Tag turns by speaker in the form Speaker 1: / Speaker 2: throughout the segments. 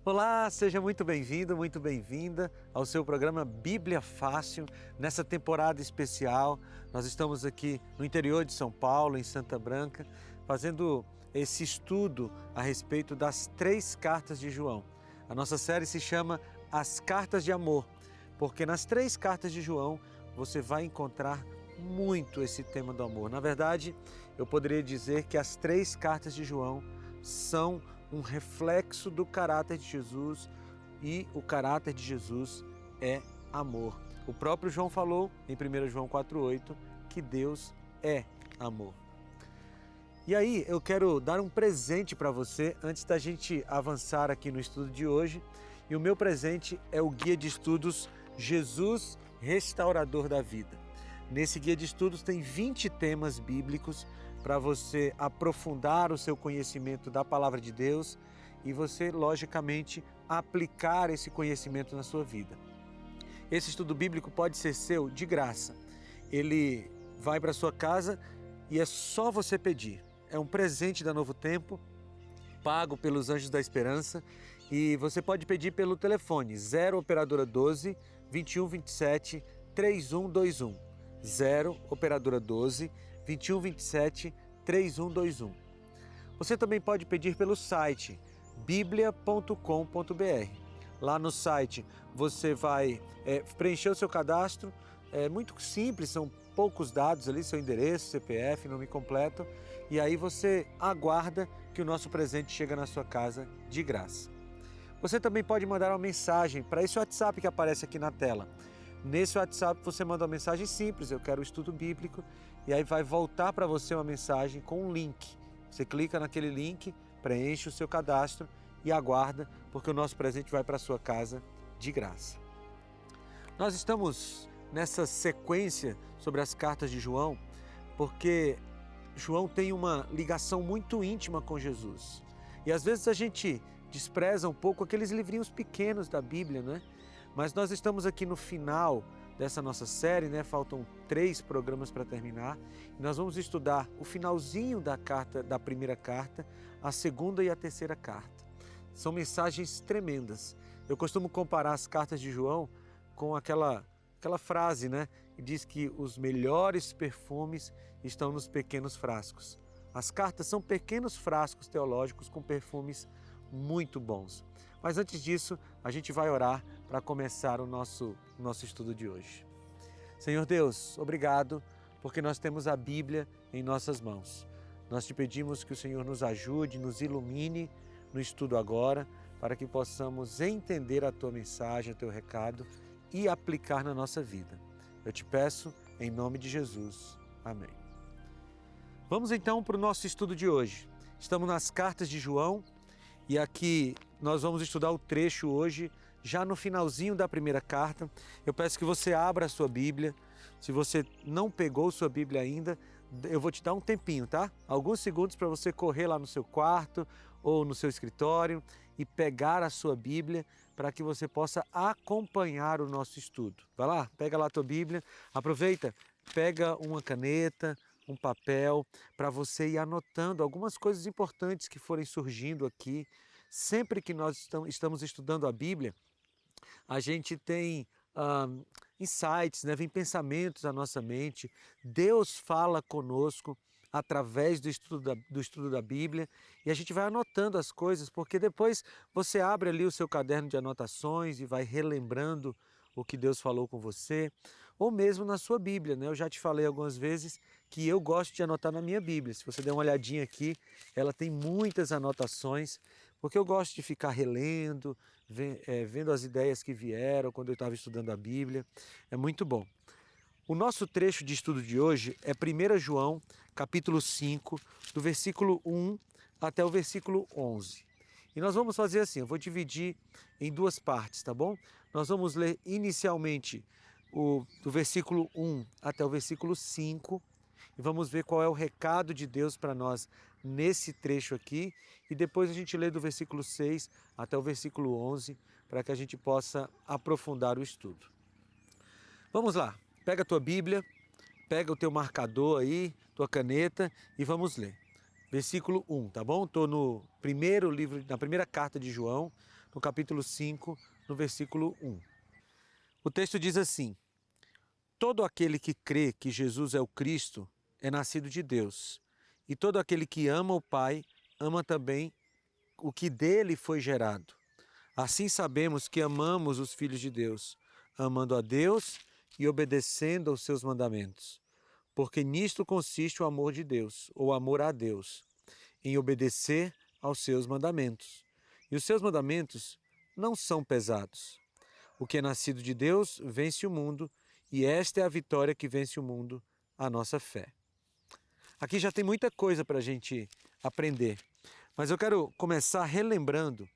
Speaker 1: Olá, seja muito bem-vindo, muito bem-vinda ao seu programa Bíblia Fácil. Nessa temporada especial, nós estamos aqui no interior de São Paulo, em Santa Branca, fazendo esse estudo a respeito das 3 cartas de João. A nossa série se chama As Cartas de Amor, porque nas 3 cartas de João você vai encontrar muito esse tema do amor. Na verdade, eu poderia dizer que as 3 cartas de João são um reflexo do caráter de Jesus, e o caráter de Jesus é amor. O próprio João falou em 1 João 4,8 que Deus é amor. E aí eu quero dar um presente para você antes da gente avançar aqui no estudo de hoje. E o meu presente é o Guia de Estudos Jesus, Restaurador da Vida. Nesse Guia de Estudos tem 20 temas bíblicos para você aprofundar o seu conhecimento da Palavra de Deus e você, logicamente, aplicar esse conhecimento na sua vida. Esse estudo bíblico pode ser seu de graça. Ele vai para a sua casa e é só você pedir. É um presente da Novo Tempo, pago pelos Anjos da Esperança, e você pode pedir pelo telefone 0 operadora 12 21 27 3121. 0 operadora 12 21 27 3121. Você também pode pedir pelo site biblia.com.br. Lá no site você vai preencher o seu cadastro, é muito simples, são poucos dados ali, seu endereço, CPF, nome completo, e aí você aguarda que o nosso presente chega na sua casa de graça. Você também pode mandar uma mensagem para esse WhatsApp que aparece aqui na tela. Nesse WhatsApp você manda uma mensagem simples, eu quero o estudo bíblico, e aí vai voltar para você uma mensagem com um link. Você clica naquele link, preenche o seu cadastro e aguarda, porque o nosso presente vai para a sua casa de graça. Nós estamos nessa sequência sobre as cartas de João, porque João tem uma ligação muito íntima com Jesus. E às vezes a gente despreza um pouco aqueles livrinhos pequenos da Bíblia, né? Mas nós estamos aqui no final dessa nossa série, né? Faltam 3 programas para terminar. E nós vamos estudar o finalzinho da primeira carta, a segunda e a terceira carta. São mensagens tremendas. Eu costumo comparar as cartas de João com aquela frase, né? Que diz que os melhores perfumes estão nos pequenos frascos. As cartas são pequenos frascos teológicos com perfumes muito bons. Mas antes disso, a gente vai orar para começar o nosso estudo de hoje. Senhor Deus, obrigado porque nós temos a Bíblia em nossas mãos. Nós te pedimos que o Senhor nos ajude, nos ilumine no estudo agora, para que possamos entender a tua mensagem, o teu recado e aplicar na nossa vida. Eu te peço em nome de Jesus. Amém. Vamos então para o nosso estudo de hoje. Estamos nas cartas de João. E aqui nós vamos estudar o trecho hoje, já no finalzinho da primeira carta. Eu peço que você abra a sua Bíblia. Se você não pegou sua Bíblia ainda, eu vou te dar um tempinho, tá? Alguns segundos para você correr lá no seu quarto ou no seu escritório e pegar a sua Bíblia para que você possa acompanhar o nosso estudo. Vai lá, pega lá a tua Bíblia, aproveita, pega uma caneta, um papel, para você ir anotando algumas coisas importantes que forem surgindo aqui. Sempre que nós estamos estudando a Bíblia, a gente tem insights, né? Vem pensamentos à nossa mente. Deus fala conosco através do estudo da Bíblia, e a gente vai anotando as coisas, porque depois você abre ali o seu caderno de anotações e vai relembrando o que Deus falou com você, ou mesmo na sua Bíblia, né? Eu já te falei algumas vezes que eu gosto de anotar na minha Bíblia. Se você der uma olhadinha aqui, ela tem muitas anotações, porque eu gosto de ficar relendo, vendo as ideias que vieram quando eu estava estudando a Bíblia. É muito bom. O nosso trecho de estudo de hoje é 1 João, capítulo 5, do versículo 1 até o versículo 11. E nós vamos fazer assim, eu vou dividir em 2 partes, tá bom? Nós vamos ler inicialmente do versículo 1 até o versículo 5 e vamos ver qual é o recado de Deus para nós nesse trecho aqui, e depois a gente lê do versículo 6 até o versículo 11 para que a gente possa aprofundar o estudo. Vamos lá, pega a tua Bíblia, pega o teu marcador aí, tua caneta e vamos ler. Versículo 1, tá bom? Estou no primeiro livro, na primeira carta de João, no capítulo 5, no versículo 1. O texto diz assim: todo aquele que crê que Jesus é o Cristo é nascido de Deus, e todo aquele que ama o Pai ama também o que dele foi gerado. Assim sabemos que amamos os filhos de Deus, amando a Deus e obedecendo aos seus mandamentos. Porque nisto consiste o amor de Deus, ou amor a Deus, em obedecer aos seus mandamentos. E os seus mandamentos não são pesados. O que é nascido de Deus vence o mundo, e esta é a vitória que vence o mundo, a nossa fé. Aqui já tem muita coisa para a gente aprender, mas eu quero começar relembrando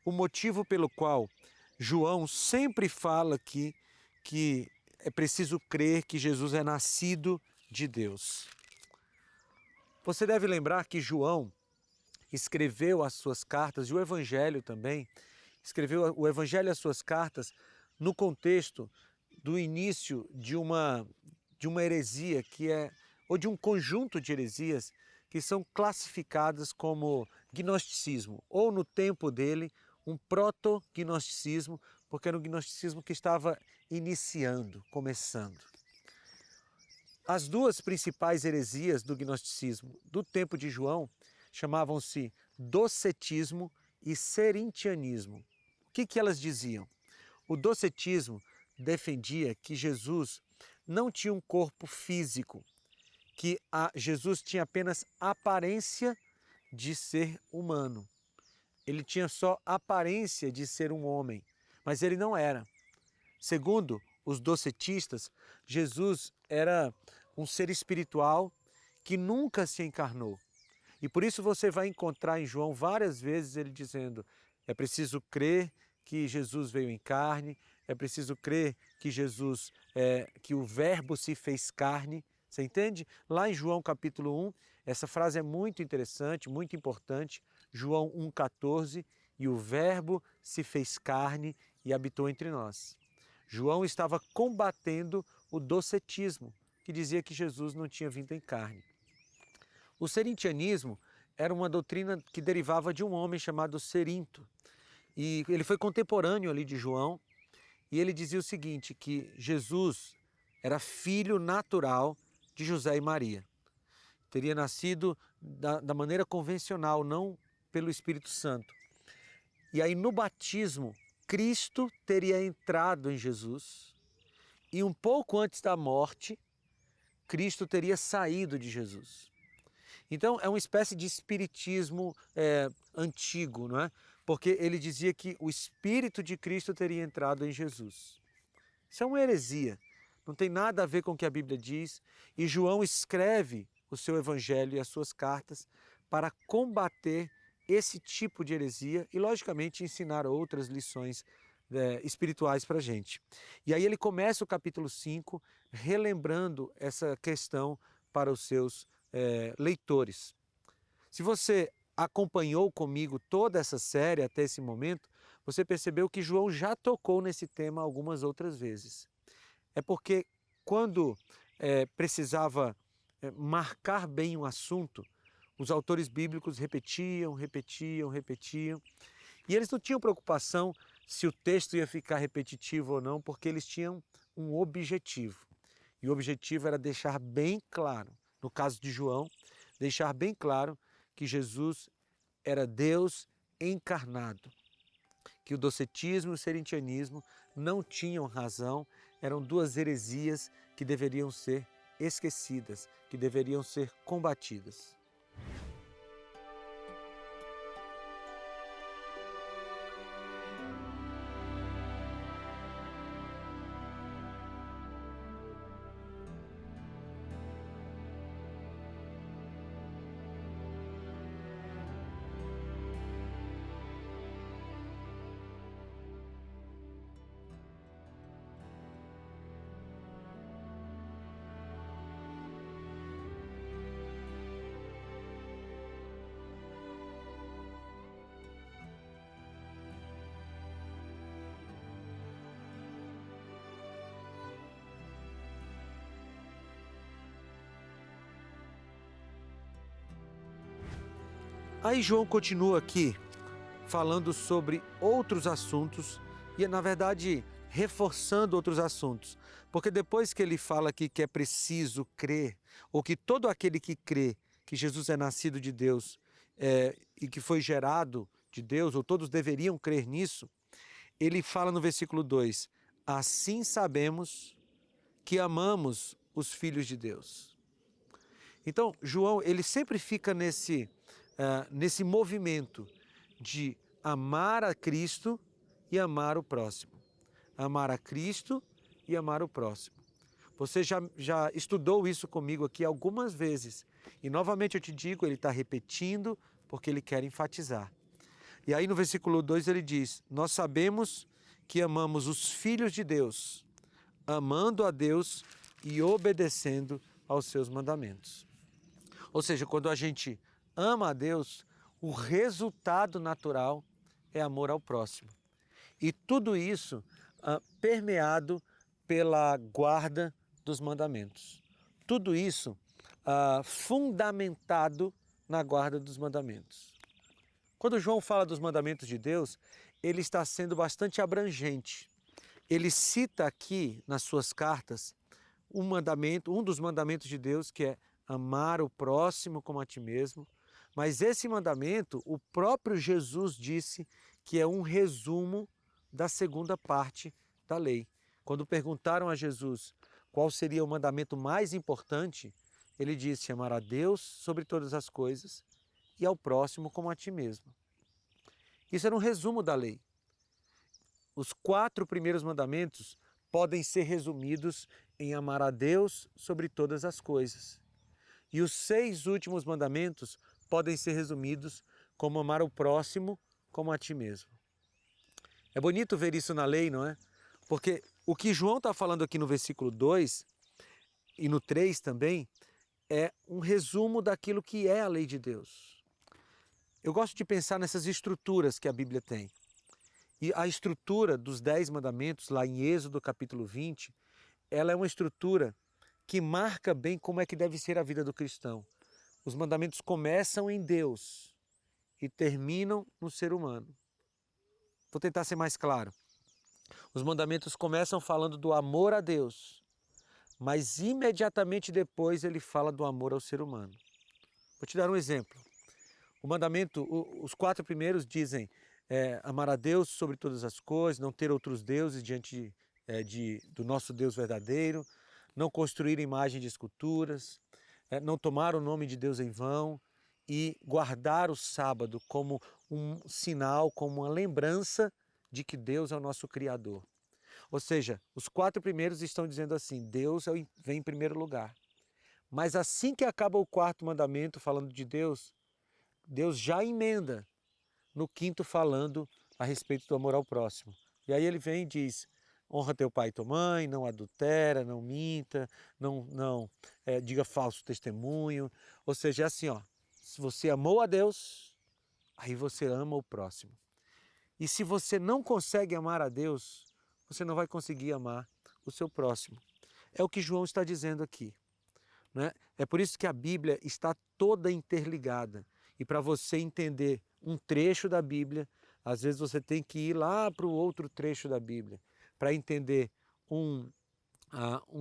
Speaker 1: o motivo pelo qual João sempre fala aqui que é preciso crer que Jesus é nascido de Deus. Você deve lembrar que João escreveu as suas cartas, e o Evangelho também, escreveu o Evangelho e as suas cartas no contexto do início de uma heresia ou de um conjunto de heresias que são classificadas como gnosticismo, ou no tempo dele, um proto-gnosticismo, porque era um gnosticismo que estava iniciando, começando. As duas principais heresias do gnosticismo do tempo de João chamavam-se docetismo e serintianismo. O que elas diziam? O docetismo defendia que Jesus não tinha um corpo físico, que Jesus tinha apenas aparência de ser humano. Ele tinha só aparência de ser um homem, mas ele não era. Segundo os docetistas, Jesus era um ser espiritual que nunca se encarnou. E por isso você vai encontrar em João várias vezes ele dizendo: é preciso crer que Jesus veio em carne, é preciso crer que que o Verbo se fez carne. Você entende? Lá em João capítulo 1, essa frase é muito interessante, muito importante. João 1,14, e o Verbo se fez carne e habitou entre nós. João estava combatendo o docetismo, que dizia que Jesus não tinha vindo em carne. O serintianismo era uma doutrina que derivava de um homem chamado Cerinto. E ele foi contemporâneo ali de João, e ele dizia o seguinte, que Jesus era filho natural de José e Maria. Teria nascido da maneira convencional, não pelo Espírito Santo. E aí no batismo, Cristo teria entrado em Jesus, e um pouco antes da morte, Cristo teria saído de Jesus. Então é uma espécie de espiritismo antigo, não é? Porque ele dizia que o Espírito de Cristo teria entrado em Jesus. Isso é uma heresia, não tem nada a ver com o que a Bíblia diz, e João escreve o seu Evangelho e as suas cartas para combater esse tipo de heresia e, logicamente, ensinar outras lições espirituais para a gente. E aí ele começa o capítulo 5 relembrando essa questão para os seus leitores. Se você acompanhou comigo toda essa série até esse momento, você percebeu que João já tocou nesse tema algumas outras vezes. É porque quando precisava marcar bem um assunto, os autores bíblicos repetiam, e eles não tinham preocupação se o texto ia ficar repetitivo ou não, porque eles tinham um objetivo. E o objetivo era deixar bem claro, no caso de João, deixar bem claro que Jesus era Deus encarnado, que o docetismo e o serintianismo não tinham razão, eram duas heresias que deveriam ser esquecidas, que deveriam ser combatidas. Aí João continua aqui, falando sobre outros assuntos e, na verdade, reforçando outros assuntos. Porque depois que ele fala aqui que é preciso crer, ou que todo aquele que crê que Jesus é nascido de Deus e que foi gerado de Deus, ou todos deveriam crer nisso, ele fala no versículo 2, assim sabemos que amamos os filhos de Deus. Então, João, ele sempre fica nesse movimento de amar a Cristo e amar o próximo. Amar a Cristo e amar o próximo. Você já estudou isso comigo aqui algumas vezes. E novamente eu te digo, ele está repetindo porque ele quer enfatizar. E aí no versículo 2 ele diz, nós sabemos que amamos os filhos de Deus, amando a Deus e obedecendo aos seus mandamentos. Ou seja, quando a gente ama a Deus, o resultado natural é amor ao próximo. E tudo isso permeado pela guarda dos mandamentos. Tudo isso fundamentado na guarda dos mandamentos. Quando João fala dos mandamentos de Deus, ele está sendo bastante abrangente. Ele cita aqui nas suas cartas um dos mandamentos de Deus, que é amar o próximo como a ti mesmo. Mas esse mandamento, o próprio Jesus disse que é um resumo da segunda parte da lei. Quando perguntaram a Jesus qual seria o mandamento mais importante, ele disse amar a Deus sobre todas as coisas e ao próximo como a ti mesmo. Isso era um resumo da lei. Os 4 primeiros mandamentos podem ser resumidos em amar a Deus sobre todas as coisas. E os 6 últimos mandamentos podem ser resumidos como amar o próximo como a ti mesmo. É bonito ver isso na lei, não é? Porque o que João está falando aqui no versículo 2 e no 3 também é um resumo daquilo que é a lei de Deus. Eu gosto de pensar nessas estruturas que a Bíblia tem. E a estrutura dos 10 mandamentos, lá em Êxodo capítulo 20, ela é uma estrutura que marca bem como é que deve ser a vida do cristão. Os mandamentos começam em Deus e terminam no ser humano. Vou tentar ser mais claro. Os mandamentos começam falando do amor a Deus, mas imediatamente depois ele fala do amor ao ser humano. Vou te dar um exemplo. O mandamento, os 4 primeiros dizem amar a Deus sobre todas as coisas, não ter outros deuses diante do nosso Deus verdadeiro, não construir imagem de esculturas, não tomar o nome de Deus em vão e guardar o sábado como um sinal, como uma lembrança de que Deus é o nosso Criador. Ou seja, os 4 primeiros estão dizendo assim, Deus vem em primeiro lugar. Mas assim que acaba o 4º mandamento falando de Deus, Deus já emenda no 5º falando a respeito do amor ao próximo. E aí ele vem e diz, honra teu pai e tua mãe, não adultera, não minta, não diga falso testemunho. Ou seja, é assim, se você amou a Deus, aí você ama o próximo. E se você não consegue amar a Deus, você não vai conseguir amar o seu próximo. É o que João está dizendo aqui. Né? É por isso que a Bíblia está toda interligada. E para você entender um trecho da Bíblia, às vezes você tem que ir lá para o outro trecho da Bíblia. Para entender um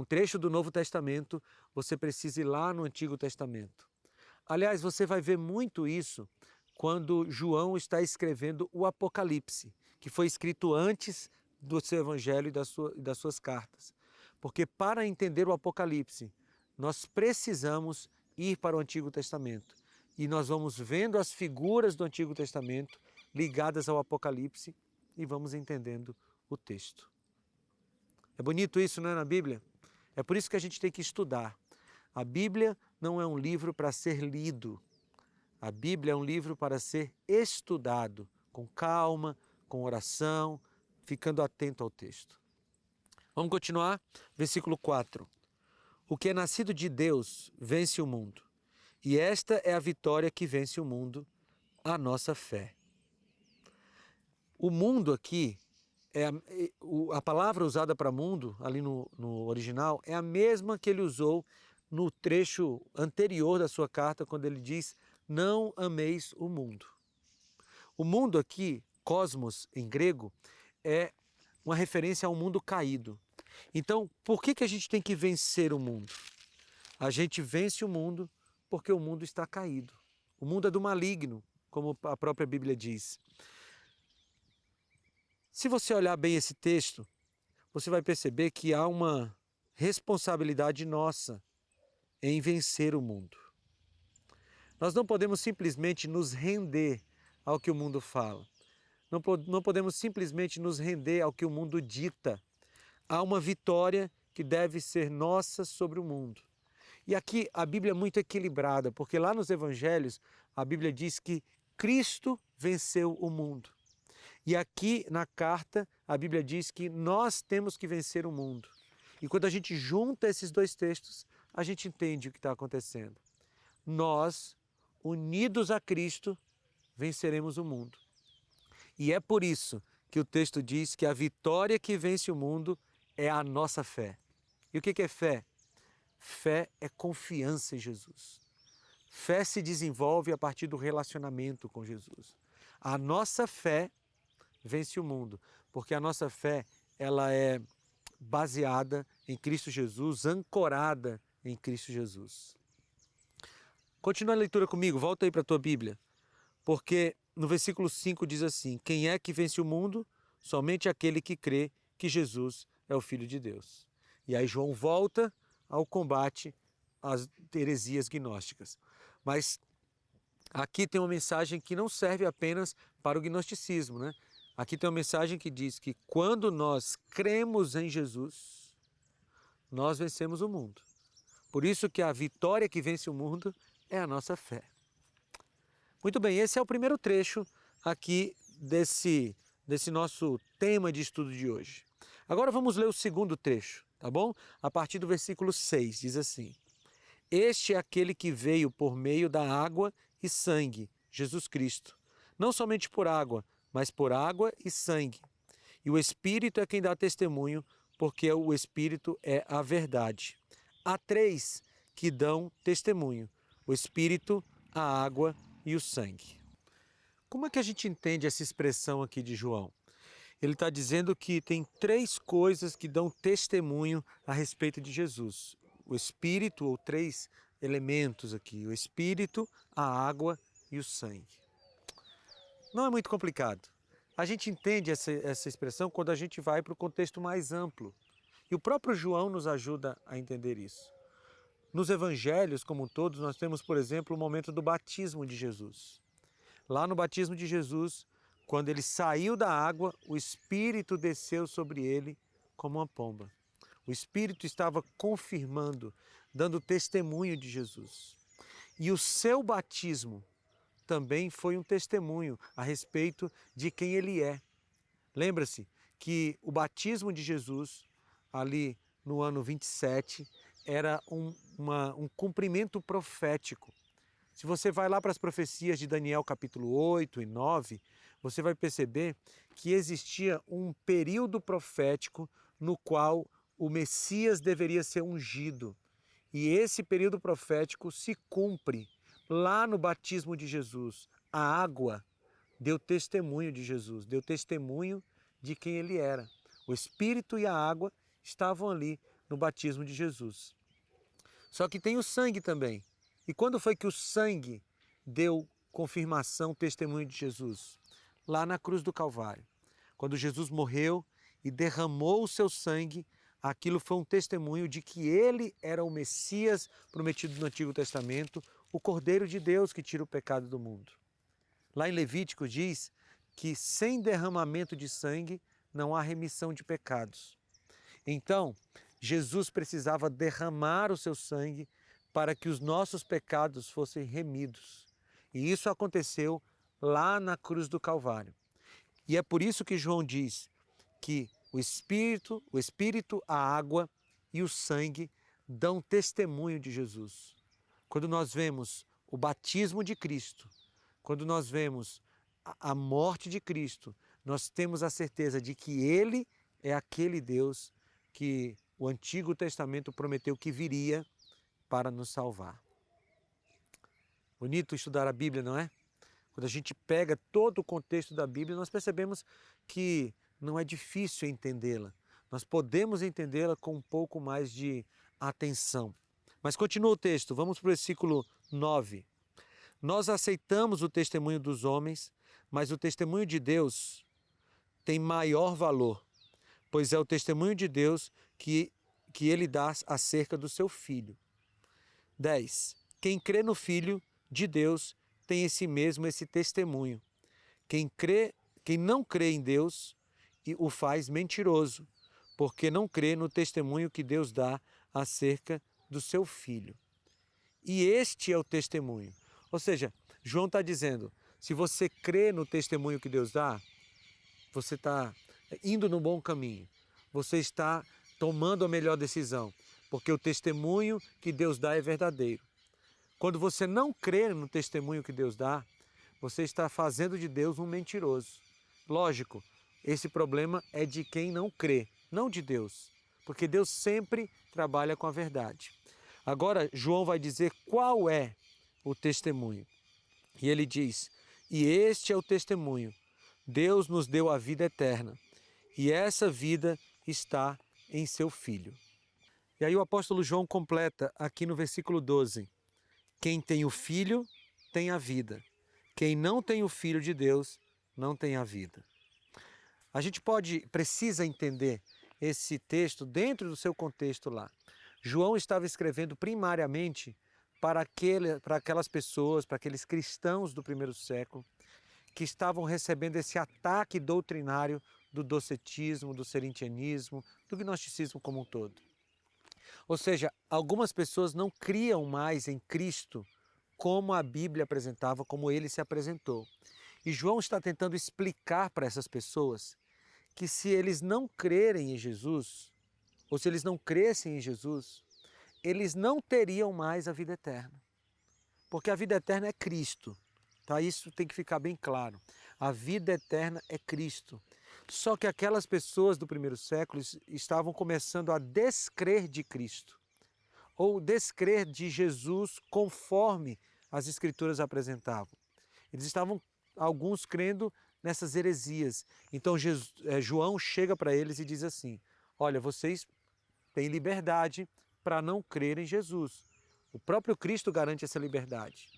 Speaker 1: trecho do Novo Testamento, você precisa ir lá no Antigo Testamento. Aliás, você vai ver muito isso quando João está escrevendo o Apocalipse, que foi escrito antes do seu Evangelho e das suas cartas. Porque para entender o Apocalipse, nós precisamos ir para o Antigo Testamento. E nós vamos vendo as figuras do Antigo Testamento ligadas ao Apocalipse e vamos entendendo o texto. É bonito isso, não é, na Bíblia? É por isso que a gente tem que estudar. A Bíblia não é um livro para ser lido. A Bíblia é um livro para ser estudado, com calma, com oração, ficando atento ao texto. Vamos continuar? Versículo 4. O que é nascido de Deus vence o mundo. E esta é a vitória que vence o mundo, a nossa fé. O mundo aqui, a palavra usada para mundo, ali no original, é a mesma que ele usou no trecho anterior da sua carta, quando ele diz, não ameis o mundo. O mundo aqui, cosmos em grego, é uma referência ao mundo caído. Então, por que a gente tem que vencer o mundo? A gente vence o mundo porque o mundo está caído. O mundo é do maligno, como a própria Bíblia diz. Se você olhar bem esse texto, você vai perceber que há uma responsabilidade nossa em vencer o mundo. Nós não podemos simplesmente nos render ao que o mundo fala. Não podemos simplesmente nos render ao que o mundo dita. Há uma vitória que deve ser nossa sobre o mundo. E aqui a Bíblia é muito equilibrada, porque lá nos Evangelhos a Bíblia diz que Cristo venceu o mundo. E aqui na carta a Bíblia diz que nós temos que vencer o mundo. E quando a gente junta esses dois textos, a gente entende o que está acontecendo. Nós, unidos a Cristo, venceremos o mundo. E é por isso que o texto diz que a vitória que vence o mundo é a nossa fé. E o que é fé? Fé é confiança em Jesus. Fé se desenvolve a partir do relacionamento com Jesus. A nossa fé vence o mundo, porque a nossa fé ela é baseada em Cristo Jesus, ancorada em Cristo Jesus. Continua a leitura comigo, volta aí para a tua Bíblia, porque no versículo 5 diz assim: quem é que vence o mundo? Somente aquele que crê que Jesus é o Filho de Deus. E aí João volta ao combate às heresias gnósticas. Mas aqui tem uma mensagem que não serve apenas para o gnosticismo, né? Aqui tem uma mensagem que diz que quando nós cremos em Jesus, nós vencemos o mundo. Por isso que a vitória que vence o mundo é a nossa fé. Muito bem, esse é o primeiro trecho aqui desse nosso tema de estudo de hoje. Agora vamos ler o segundo trecho, tá bom? A partir do versículo 6, diz assim: este é aquele que veio por meio da água e sangue, Jesus Cristo. Não somente por água, mas por água e sangue. E o Espírito é quem dá testemunho, porque o Espírito é a verdade. Há três que dão testemunho: o Espírito, a água e o sangue. Como é que a gente entende essa expressão aqui de João? Ele está dizendo que tem três coisas que dão testemunho a respeito de Jesus. O Espírito, ou três elementos aqui: o Espírito, a água e o sangue. Não é muito complicado. A gente entende essa expressão quando a gente vai para o contexto mais amplo. E o próprio João nos ajuda a entender isso. Nos evangelhos, como todos, nós temos, por exemplo, o momento do batismo de Jesus. Lá no batismo de Jesus, quando ele saiu da água, o Espírito desceu sobre ele como uma pomba. O Espírito estava confirmando, dando testemunho de Jesus. E o seu batismo também foi um testemunho a respeito de quem ele é. Lembra-se que o batismo de Jesus, ali no ano 27, era um cumprimento profético. Se você vai lá para as profecias de Daniel capítulo 8 e 9, você vai perceber que existia um período profético no qual o Messias deveria ser ungido. E esse período profético se cumpre lá no batismo de Jesus. A água deu testemunho de Jesus, deu testemunho de quem ele era. O Espírito e a água estavam ali no batismo de Jesus. Só que tem o sangue também. E quando foi que o sangue deu confirmação, testemunho de Jesus? Lá na cruz do Calvário. Quando Jesus morreu e derramou o seu sangue, aquilo foi um testemunho de que ele era o Messias prometido no Antigo Testamento, o Cordeiro de Deus que tira o pecado do mundo. Lá em Levítico diz que sem derramamento de sangue não há remissão de pecados. Então, Jesus precisava derramar o seu sangue para que os nossos pecados fossem remidos. E isso aconteceu lá na cruz do Calvário. E é por isso que João diz que o Espírito, a água e o sangue dão testemunho de Jesus. Quando nós vemos o batismo de Cristo, quando nós vemos a morte de Cristo, nós temos a certeza de que Ele é aquele Deus que o Antigo Testamento prometeu que viria para nos salvar. Bonito estudar a Bíblia, não é? Quando a gente pega todo o contexto da Bíblia, nós percebemos que não é difícil entendê-la. Nós podemos entendê-la com um pouco mais de atenção. Mas continua o texto, vamos para o versículo 9. Nós aceitamos o testemunho dos homens, mas o testemunho de Deus tem maior valor, pois é o testemunho de Deus que ele dá acerca do seu Filho. 10. Quem crê no Filho de Deus tem esse testemunho. Quem não crê em Deus o faz mentiroso, porque não crê no testemunho que Deus dá acerca do seu Filho. E este é o testemunho. Ou seja, João está dizendo, se você crê no testemunho que Deus dá, você está indo no bom caminho. Você está tomando a melhor decisão, porque o testemunho que Deus dá é verdadeiro. Quando você não crê no testemunho que Deus dá, você está fazendo de Deus um mentiroso. Lógico, esse problema é de quem não crê, não de Deus, porque Deus sempre trabalha com a verdade. Agora, João vai dizer qual é o testemunho. E ele diz, e este é o testemunho, Deus nos deu a vida eterna, e essa vida está em seu Filho. E aí o apóstolo João completa aqui no versículo 12, quem tem o Filho tem a vida, quem não tem o Filho de Deus não tem a vida. A gente precisa entender esse texto dentro do seu contexto lá. João estava escrevendo primariamente para aquelas pessoas, para aqueles cristãos do primeiro século, que estavam recebendo esse ataque doutrinário do docetismo, do serentianismo, do gnosticismo como um todo. Ou seja, algumas pessoas não criam mais em Cristo como a Bíblia apresentava, como ele se apresentou. E João está tentando explicar para essas pessoas que se eles não crerem em Jesus, ou se eles não crescem em Jesus, eles não teriam mais a vida eterna. Porque a vida eterna é Cristo. Tá? Isso tem que ficar bem claro. A vida eterna é Cristo. Só que aquelas pessoas do primeiro século estavam começando a descrer de Cristo, ou descrer de Jesus conforme as Escrituras apresentavam. Eles estavam, alguns, crendo nessas heresias. Então João chega para eles e diz assim, olha, vocês têm liberdade para não crer em Jesus. O próprio Cristo garante essa liberdade.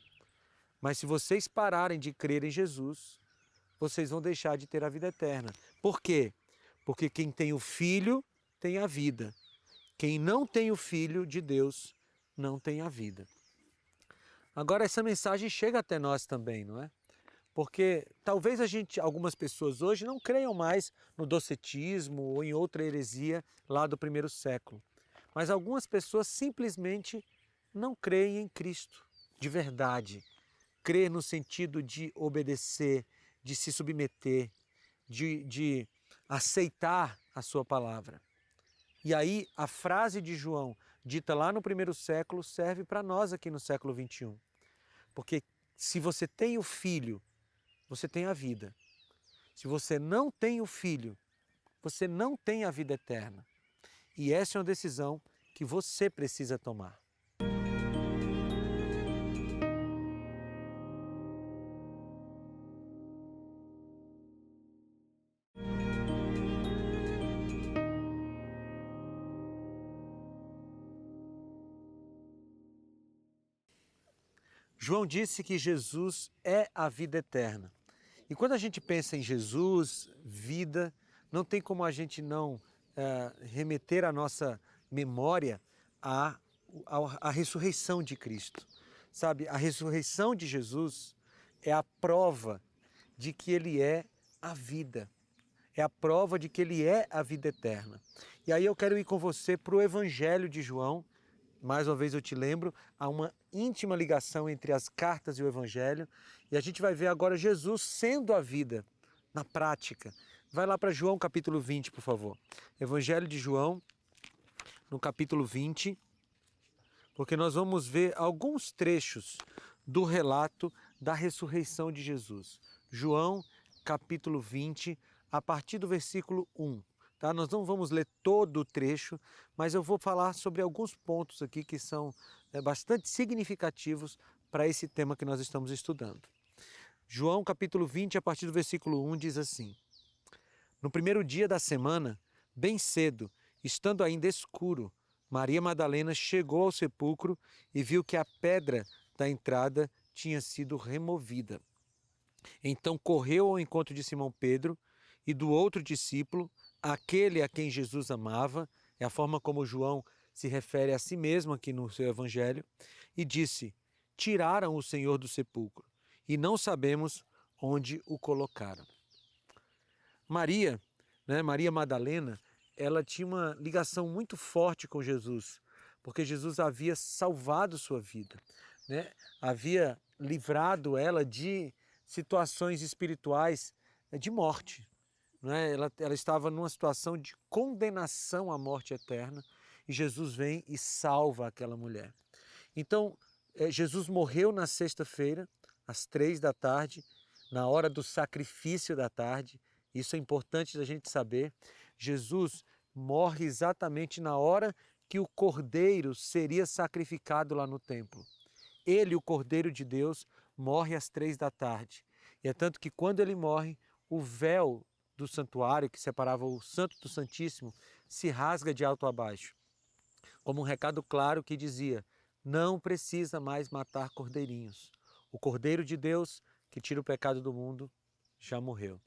Speaker 1: Mas se vocês pararem de crer em Jesus, vocês vão deixar de ter a vida eterna. Por quê? Porque quem tem o Filho tem a vida. Quem não tem o Filho de Deus não tem a vida. Agora essa mensagem chega até nós também, não é? Porque talvez algumas pessoas hoje não creiam mais no docetismo ou em outra heresia lá do primeiro século. Mas algumas pessoas simplesmente não creem em Cristo de verdade. Crer no sentido de obedecer, de se submeter, de aceitar a sua palavra. E aí a frase de João, dita lá no primeiro século, serve para nós aqui no século 21. Porque se você tem o Filho, você tem a vida. Se você não tem o Filho, você não tem a vida eterna. E essa é uma decisão que você precisa tomar. João disse que Jesus é a vida eterna. E quando a gente pensa em Jesus, vida, não tem como a gente não remeter a nossa memória à ressurreição de Cristo. Sabe, a ressurreição de Jesus é a prova de que Ele é a vida. É a prova de que Ele é a vida eterna. E aí eu quero ir com você para o Evangelho de João. Mais uma vez eu te lembro, há uma íntima ligação entre as cartas e o Evangelho. E a gente vai ver agora Jesus sendo a vida na prática. Vai lá para João capítulo 20, por favor. Evangelho de João, no capítulo 20, porque nós vamos ver alguns trechos do relato da ressurreição de Jesus. João capítulo 20, a partir do versículo 1. Tá? Nós não vamos ler todo o trecho, mas eu vou falar sobre alguns pontos aqui que são bastante significativos para esse tema que nós estamos estudando. João capítulo 20, a partir do versículo 1, diz assim: No primeiro dia da semana, bem cedo, estando ainda escuro, Maria Madalena chegou ao sepulcro e viu que a pedra da entrada tinha sido removida. Então correu ao encontro de Simão Pedro e do outro discípulo, aquele a quem Jesus amava, é a forma como João se refere a si mesmo aqui no seu evangelho, e disse: Tiraram o Senhor do sepulcro e não sabemos onde o colocaram. Maria, Maria Madalena, ela tinha uma ligação muito forte com Jesus, porque Jesus havia salvado sua vida, havia livrado ela de situações espirituais de morte. Ela estava numa situação de condenação à morte eterna e Jesus vem e salva aquela mulher. Então, Jesus morreu na sexta-feira, às 3 da tarde, na hora do sacrifício da tarde. Isso é importante da gente saber. Jesus morre exatamente na hora que o cordeiro seria sacrificado lá no templo. Ele, o Cordeiro de Deus, morre às 3 da tarde. E é tanto que quando ele morre, o véu do santuário que separava o Santo do Santíssimo se rasga de alto a baixo, como um recado claro que dizia: não precisa mais matar cordeirinhos. O Cordeiro de Deus, que tira o pecado do mundo, já morreu.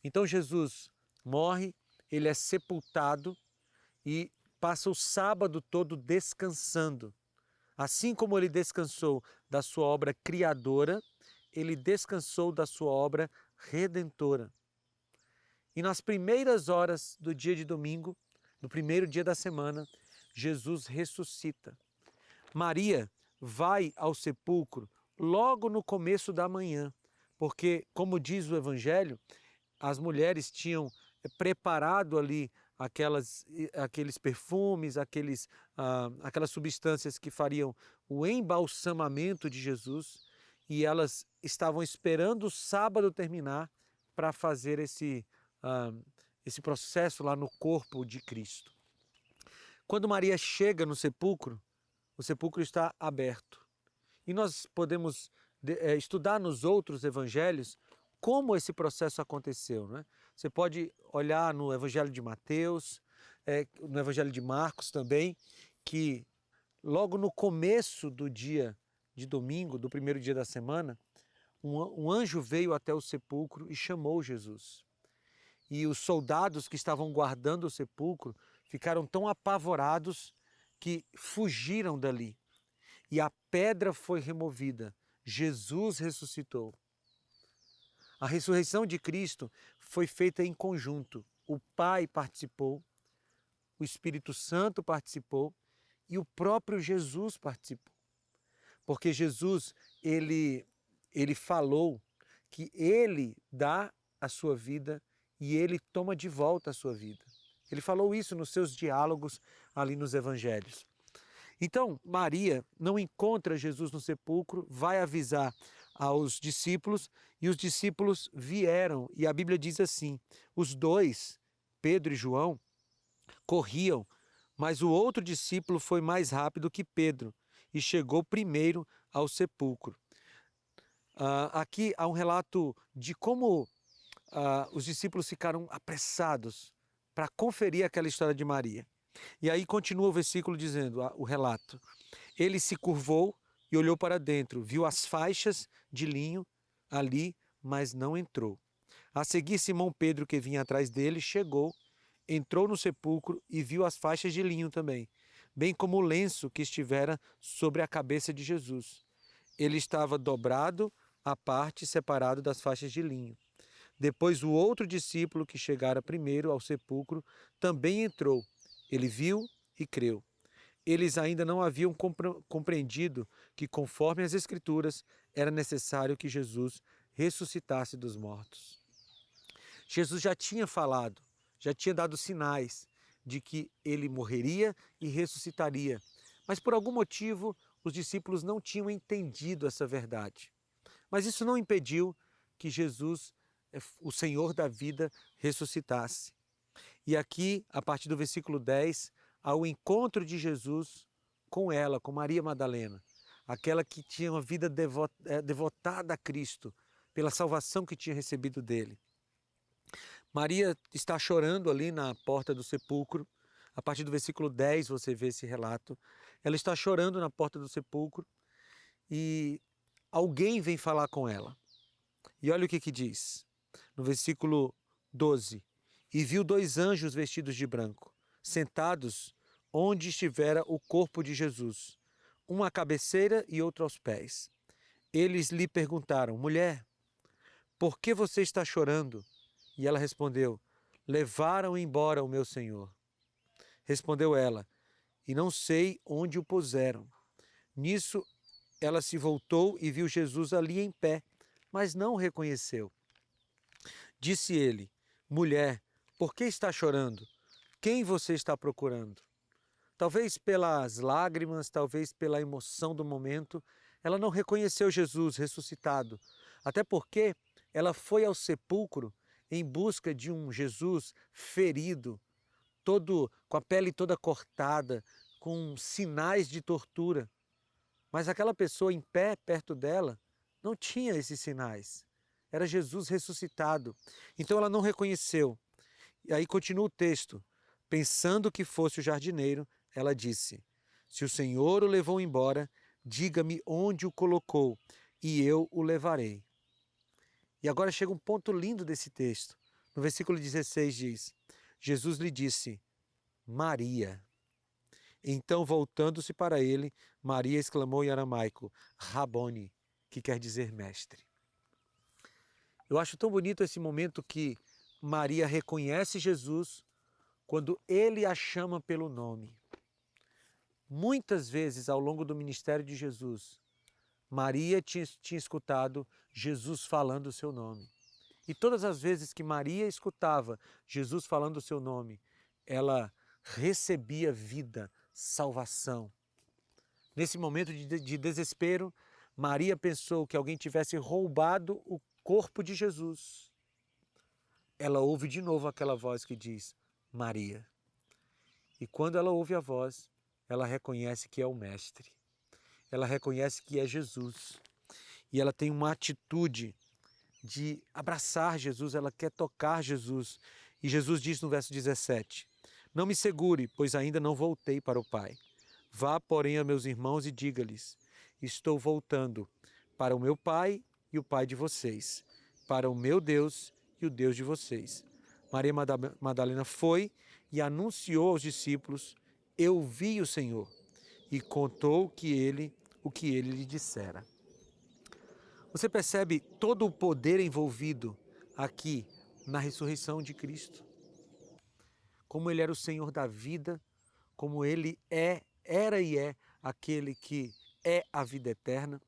Speaker 1: Então Jesus morre, ele é sepultado e passa o sábado todo descansando. Assim como ele descansou da sua obra criadora, ele descansou da sua obra redentora. E nas primeiras horas do dia de domingo, no primeiro dia da semana, Jesus ressuscita. Maria vai ao sepulcro logo no começo da manhã, porque, como diz o Evangelho, as mulheres tinham preparado ali aqueles perfumes, aquelas substâncias que fariam o embalsamamento de Jesus, e elas estavam esperando o sábado terminar para fazer esse processo lá no corpo de Cristo. Quando Maria chega no sepulcro, o sepulcro está aberto. E nós podemos estudar nos outros evangelhos como esse processo aconteceu, né? Você pode olhar no Evangelho de Mateus, no Evangelho de Marcos também, que logo no começo do dia de domingo, do primeiro dia da semana, um anjo veio até o sepulcro e chamou Jesus. E os soldados que estavam guardando o sepulcro ficaram tão apavorados que fugiram dali. E a pedra foi removida. Jesus ressuscitou. A ressurreição de Cristo foi feita em conjunto. O Pai participou, o Espírito Santo participou e o próprio Jesus participou. Porque Jesus, ele falou que ele dá a sua vida e ele toma de volta a sua vida. Ele falou isso nos seus diálogos ali nos evangelhos. Então, Maria não encontra Jesus no sepulcro, vai avisar aos discípulos e os discípulos vieram. E a Bíblia diz assim: os dois, Pedro e João, corriam, mas o outro discípulo foi mais rápido que Pedro e chegou primeiro ao sepulcro. Aqui há um relato de como os discípulos ficaram apressados para conferir aquela história de Maria. E aí continua o versículo dizendo, o relato: ele se curvou e olhou para dentro, viu as faixas de linho ali, mas não entrou. A seguir, Simão Pedro, que vinha atrás dele, chegou, entrou no sepulcro e viu as faixas de linho também, bem como o lenço que estivera sobre a cabeça de Jesus. Ele estava dobrado à parte, separado das faixas de linho. Depois o outro discípulo que chegara primeiro ao sepulcro também entrou. Ele viu e creu. Eles ainda não haviam compreendido que, conforme as Escrituras, era necessário que Jesus ressuscitasse dos mortos. Jesus já tinha falado, já tinha dado sinais de que ele morreria e ressuscitaria. Mas por algum motivo os discípulos não tinham entendido essa verdade. Mas isso não impediu que Jesus, o Senhor da vida, ressuscitasse. E aqui, a partir do versículo 10, há o encontro de Jesus com ela, com Maria Madalena. aquela que tinha uma vida devotada a Cristo, pela salvação que tinha recebido dele. Maria está chorando ali na porta do sepulcro. A partir do versículo 10 você vê esse relato. Ela está chorando na porta do sepulcro e alguém vem falar com ela. E olha o que diz no versículo 12. E viu 2 anjos vestidos de branco, sentados onde estivera o corpo de Jesus, um à cabeceira e outro aos pés. Eles lhe perguntaram: mulher, por que você está chorando? E ela respondeu: levaram embora o meu Senhor. Respondeu ela: e não sei onde o puseram. Nisso ela se voltou e viu Jesus ali em pé, mas não o reconheceu. Disse ele: mulher, por que está chorando? Quem você está procurando? Talvez pelas lágrimas, talvez pela emoção do momento, ela não reconheceu Jesus ressuscitado. Até porque ela foi ao sepulcro em busca de um Jesus ferido, todo com a pele toda cortada, com sinais de tortura. Mas aquela pessoa em pé perto dela não tinha esses sinais. Era Jesus ressuscitado. Então ela não reconheceu. E aí continua o texto. Pensando que fosse o jardineiro, ela disse: se o Senhor o levou embora, diga-me onde o colocou e eu o levarei. E agora chega um ponto lindo desse texto. No versículo 16 diz: Jesus lhe disse: Maria. Então, voltando-se para ele, Maria exclamou em aramaico: Rabone, que quer dizer mestre. Eu acho tão bonito esse momento que Maria reconhece Jesus quando ele a chama pelo nome. Muitas vezes ao longo do ministério de Jesus, Maria tinha escutado Jesus falando o seu nome. E todas as vezes que Maria escutava Jesus falando o seu nome, ela recebia vida, salvação. Nesse momento de desespero, Maria pensou que alguém tivesse roubado o corpo de Jesus. Ela ouve de novo aquela voz que diz: Maria. E quando ela ouve a voz, ela reconhece que é o Mestre. Ela reconhece que é Jesus. E ela tem uma atitude de abraçar Jesus, ela quer tocar Jesus. E Jesus diz no verso 17: não me segure, pois ainda não voltei para o Pai. Vá, porém, a meus irmãos e diga-lhes: estou voltando para o meu Pai e o Pai de vocês, para o meu Deus e o Deus de vocês. Maria Madalena foi e anunciou aos discípulos: eu vi o Senhor, e contou o que ele lhe dissera. Você percebe todo o poder envolvido aqui na ressurreição de Cristo? Como ele era o Senhor da vida, como ele era e é aquele que é a vida eterna.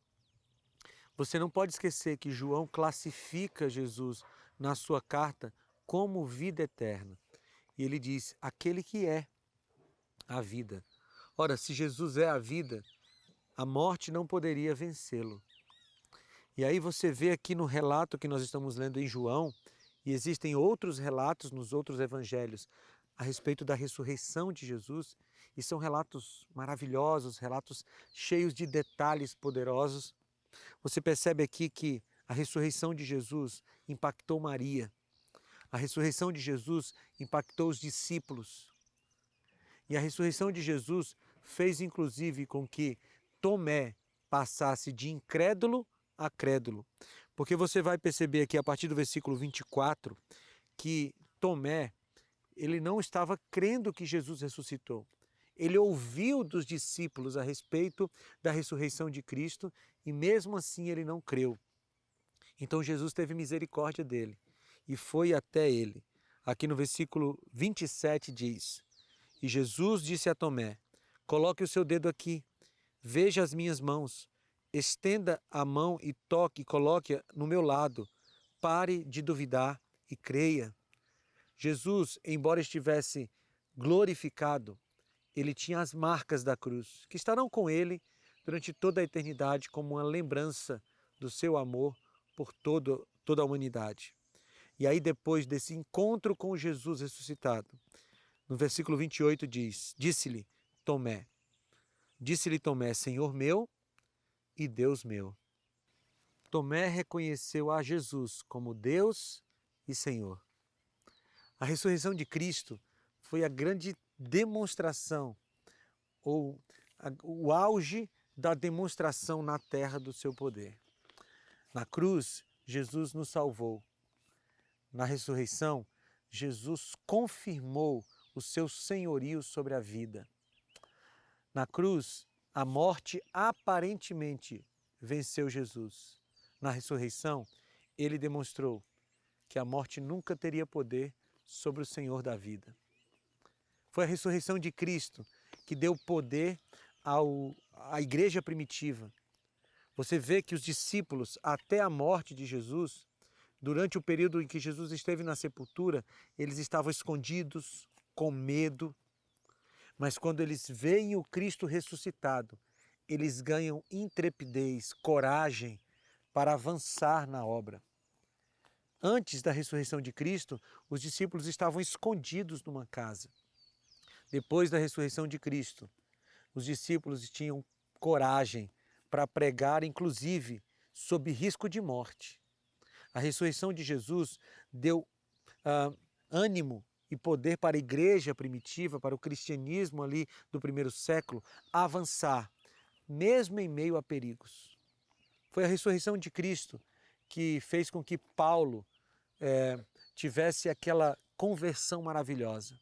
Speaker 1: Você não pode esquecer que João classifica Jesus na sua carta como vida eterna. E ele diz: aquele que é a vida. Ora, se Jesus é a vida, a morte não poderia vencê-lo. E aí você vê aqui no relato que nós estamos lendo em João, e existem outros relatos nos outros evangelhos a respeito da ressurreição de Jesus, e são relatos maravilhosos, relatos cheios de detalhes poderosos. Você percebe aqui que a ressurreição de Jesus impactou Maria, a ressurreição de Jesus impactou os discípulos, e a ressurreição de Jesus fez inclusive com que Tomé passasse de incrédulo a crédulo. Porque você vai perceber aqui a partir do versículo 24 que Tomé, ele não estava crendo que Jesus ressuscitou. Ele ouviu dos discípulos a respeito da ressurreição de Cristo e mesmo assim ele não creu. Então Jesus teve misericórdia dele e foi até ele. Aqui no versículo 27 diz: e Jesus disse a Tomé: coloque o seu dedo aqui, veja as minhas mãos, estenda a mão e toque e coloque-a no meu lado. Pare de duvidar e creia. Jesus, embora estivesse glorificado, ele tinha as marcas da cruz, que estarão com ele durante toda a eternidade como uma lembrança do seu amor por toda a humanidade. E aí depois desse encontro com Jesus ressuscitado, no versículo 28 diz: disse-lhe Tomé, Senhor meu e Deus meu. Tomé reconheceu a Jesus como Deus e Senhor. A ressurreição de Cristo foi a grande demonstração, ou o auge da demonstração na terra do seu poder. Na cruz, Jesus nos salvou. Na ressurreição, Jesus confirmou o seu senhorio sobre a vida. Na cruz, a morte aparentemente venceu Jesus. Na ressurreição, ele demonstrou que a morte nunca teria poder sobre o Senhor da vida. Foi a ressurreição de Cristo que deu poder à igreja primitiva. Você vê que os discípulos, até a morte de Jesus, durante o período em que Jesus esteve na sepultura, eles estavam escondidos, com medo. Mas quando eles veem o Cristo ressuscitado, eles ganham intrepidez, coragem para avançar na obra. Antes da ressurreição de Cristo, os discípulos estavam escondidos numa casa. Depois da ressurreição de Cristo, os discípulos tinham coragem para pregar, inclusive, sob risco de morte. A ressurreição de Jesus deu ânimo e poder para a igreja primitiva, para o cristianismo ali do primeiro século, avançar, mesmo em meio a perigos. Foi a ressurreição de Cristo que fez com que Paulo tivesse aquela conversão maravilhosa.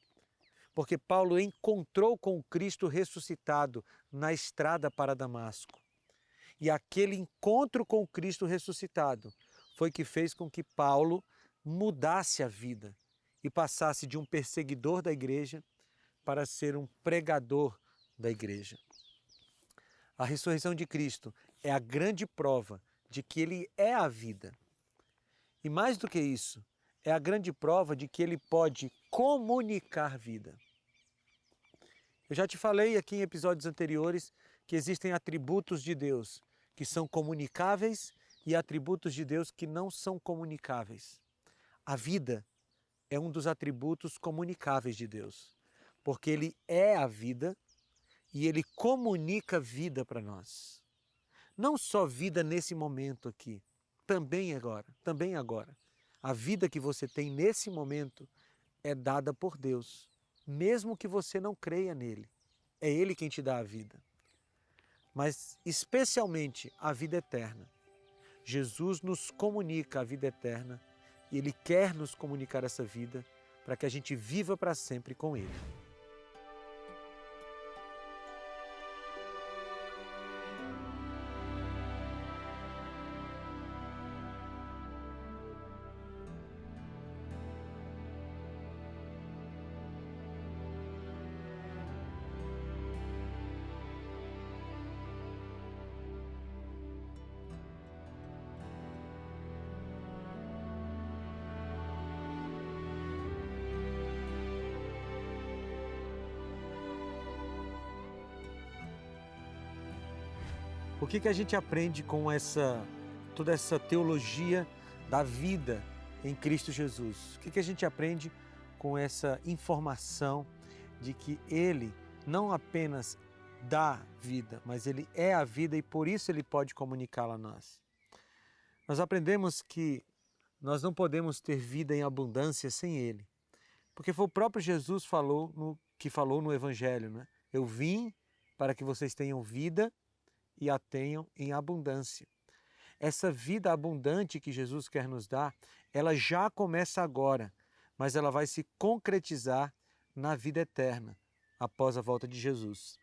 Speaker 1: Porque Paulo encontrou com o Cristo ressuscitado na estrada para Damasco. E aquele encontro com o Cristo ressuscitado foi que fez com que Paulo mudasse a vida e passasse de um perseguidor da igreja para ser um pregador da igreja. A ressurreição de Cristo é a grande prova de que Ele é a vida. E mais do que isso, é a grande prova de que Ele pode comunicar vida. Eu já te falei aqui em episódios anteriores que existem atributos de Deus que são comunicáveis e atributos de Deus que não são comunicáveis. A vida é um dos atributos comunicáveis de Deus, porque Ele é a vida e Ele comunica vida para nós. Não só vida nesse momento aqui, também agora. A vida que você tem nesse momento é dada por Deus, mesmo que você não creia nele. É Ele quem te dá a vida. Mas especialmente a vida eterna. Jesus nos comunica a vida eterna e Ele quer nos comunicar essa vida para que a gente viva para sempre com Ele. O que a gente aprende com toda essa teologia da vida em Cristo Jesus? O que a gente aprende com essa informação de que Ele não apenas dá vida, mas Ele é a vida e por isso Ele pode comunicá-la a nós? Nós aprendemos que nós não podemos ter vida em abundância sem Ele, porque foi o próprio Jesus que falou no Evangelho, né? Eu vim para que vocês tenham vida e a tenham em abundância. Essa vida abundante que Jesus quer nos dar, ela já começa agora, mas ela vai se concretizar na vida eterna, após a volta de Jesus.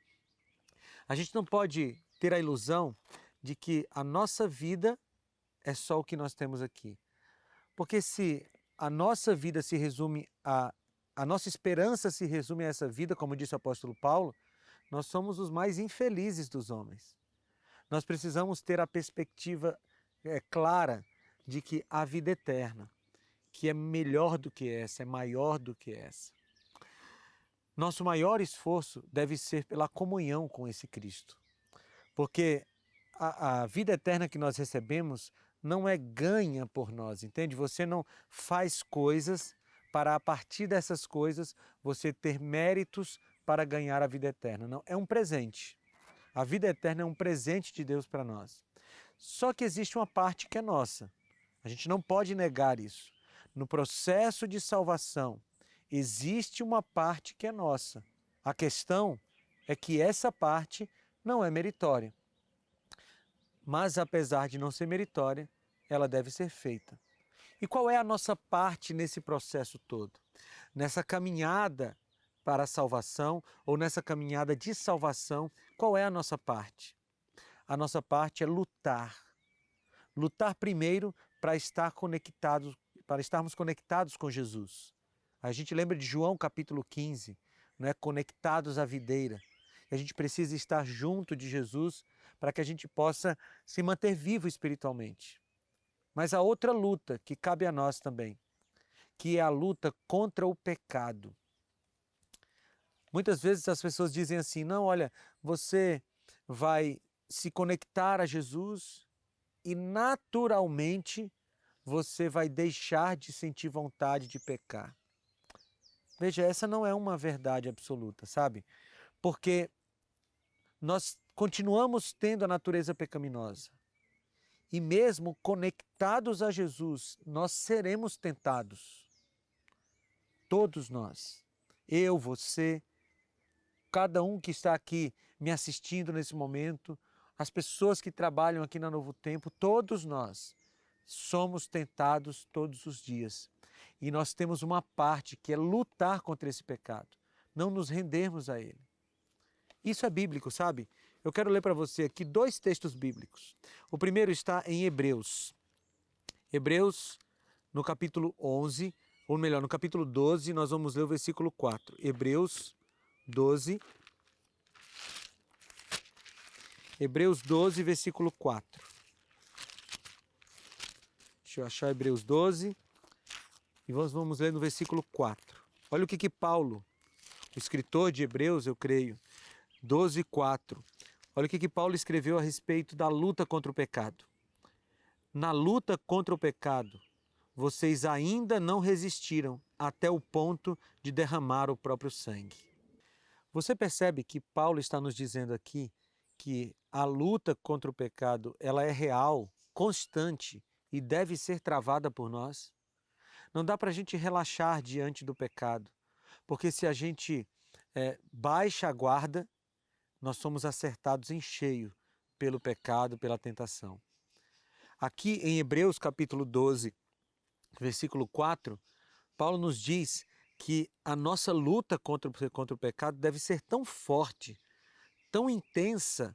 Speaker 1: A gente não pode ter a ilusão de que a nossa vida é só o que nós temos aqui. Porque se a nossa vida se resume a nossa esperança se resume a essa vida, como disse o apóstolo Paulo, nós somos os mais infelizes dos homens. Nós precisamos ter a perspectiva clara de que a vida eterna, que é melhor do que essa, é maior do que essa. Nosso maior esforço deve ser pela comunhão com esse Cristo. Porque a vida eterna que nós recebemos não é ganha por nós, entende? Você não faz coisas para, a partir dessas coisas, você ter méritos para ganhar a vida eterna. Não, é um presente. A vida eterna é um presente de Deus para nós. Só que existe uma parte que é nossa. A gente não pode negar isso. No processo de salvação, existe uma parte que é nossa. A questão é que essa parte não é meritória. Mas apesar de não ser meritória, ela deve ser feita. E qual é a nossa parte nesse processo todo? Nessa caminhada para a salvação ou nessa caminhada de salvação, qual é a nossa parte? A nossa parte é lutar. Lutar primeiro para estarmos conectados com Jesus. A gente lembra de João capítulo 15, né? Conectados à videira. A gente precisa estar junto de Jesus para que a gente possa se manter vivo espiritualmente. Mas há outra luta que cabe a nós também, que é a luta contra o pecado. Muitas vezes as pessoas dizem assim, não, olha, você vai se conectar a Jesus e naturalmente você vai deixar de sentir vontade de pecar. Veja, essa não é uma verdade absoluta, sabe? Porque nós continuamos tendo a natureza pecaminosa. E mesmo conectados a Jesus, nós seremos tentados. Todos nós. Eu, você, cada um que está aqui me assistindo nesse momento, as pessoas que trabalham aqui na Novo Tempo, todos nós somos tentados todos os dias. E nós temos uma parte que é lutar contra esse pecado, não nos rendermos a ele. Isso é bíblico, sabe? Eu quero ler para você aqui 2 textos bíblicos. O primeiro está em Hebreus. Hebreus, no capítulo 11, ou melhor, no capítulo 12, nós vamos ler o versículo 4. Hebreus 12. Hebreus 12, versículo 4. Deixa eu achar Hebreus 12. E vamos ler no versículo 4. Olha o que Paulo, o escritor de Hebreus, eu creio, 12, 4. Olha o que Paulo escreveu a respeito da luta contra o pecado. Na luta contra o pecado, vocês ainda não resistiram até o ponto de derramar o próprio sangue. Você percebe que Paulo está nos dizendo aqui que a luta contra o pecado, ela é real, constante e deve ser travada por nós? Não dá para a gente relaxar diante do pecado, porque se a gente baixa a guarda, nós somos acertados em cheio pelo pecado, pela tentação. Aqui em Hebreus capítulo 12, versículo 4, Paulo nos diz que a nossa luta contra o pecado deve ser tão forte, tão intensa,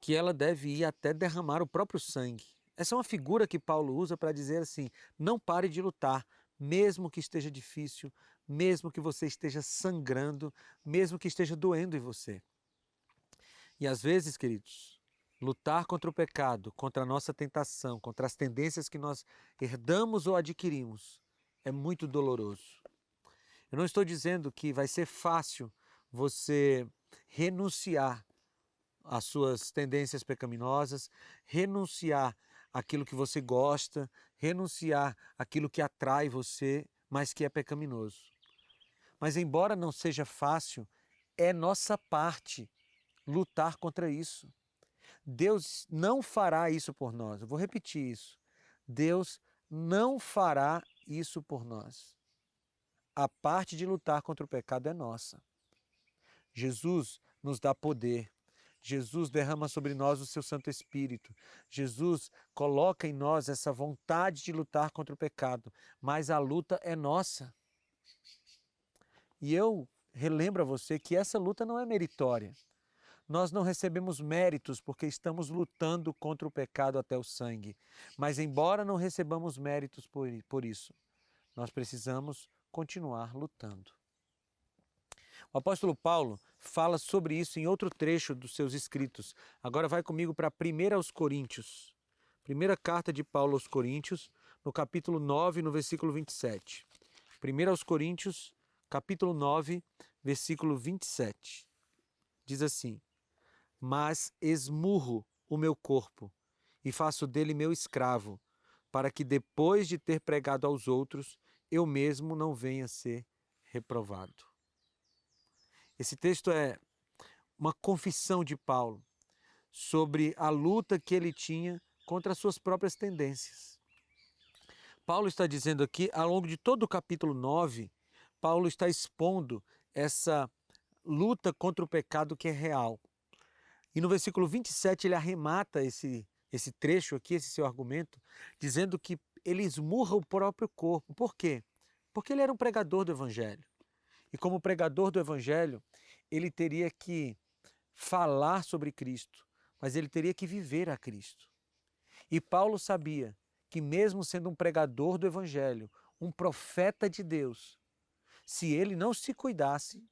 Speaker 1: que ela deve ir até derramar o próprio sangue. Essa é uma figura que Paulo usa para dizer assim, não pare de lutar, mesmo que esteja difícil, mesmo que você esteja sangrando, mesmo que esteja doendo em você. E às vezes, queridos, lutar contra o pecado, contra a nossa tentação, contra as tendências que nós herdamos ou adquirimos, é muito doloroso. Eu não estou dizendo que vai ser fácil você renunciar às suas tendências pecaminosas, renunciar àquilo que você gosta, renunciar àquilo que atrai você, mas que é pecaminoso. Mas embora não seja fácil, é nossa parte lutar contra isso. Deus não fará isso por nós. Eu vou repetir isso. Deus não fará isso por nós. A parte de lutar contra o pecado é nossa. Jesus nos dá poder. Jesus derrama sobre nós o seu Santo Espírito. Jesus coloca em nós essa vontade de lutar contra o pecado. Mas a luta é nossa. E eu relembro a você que essa luta não é meritória. Nós não recebemos méritos porque estamos lutando contra o pecado até o sangue. Mas embora não recebamos méritos por isso, nós precisamos continuar lutando. O apóstolo Paulo fala sobre isso em outro trecho dos seus escritos. Agora vai comigo para 1 aos Coríntios. Primeira carta de Paulo aos Coríntios, no capítulo 9, no versículo 27. 1 aos Coríntios, capítulo 9, versículo 27. Diz assim: mas esmurro o meu corpo e faço dele meu escravo, para que depois de ter pregado aos outros, eu mesmo não venha a ser reprovado. Esse texto é uma confissão de Paulo sobre a luta que ele tinha contra as suas próprias tendências. Paulo está dizendo aqui, ao longo de todo o capítulo 9, Paulo está expondo essa luta contra o pecado que é real. E no versículo 27 ele arremata esse trecho aqui, esse seu argumento, dizendo que ele esmurra o próprio corpo. Por quê? Porque ele era um pregador do Evangelho. E como pregador do Evangelho, ele teria que falar sobre Cristo, mas ele teria que viver a Cristo. E Paulo sabia que mesmo sendo um pregador do Evangelho, um profeta de Deus, se ele não se cuidasse,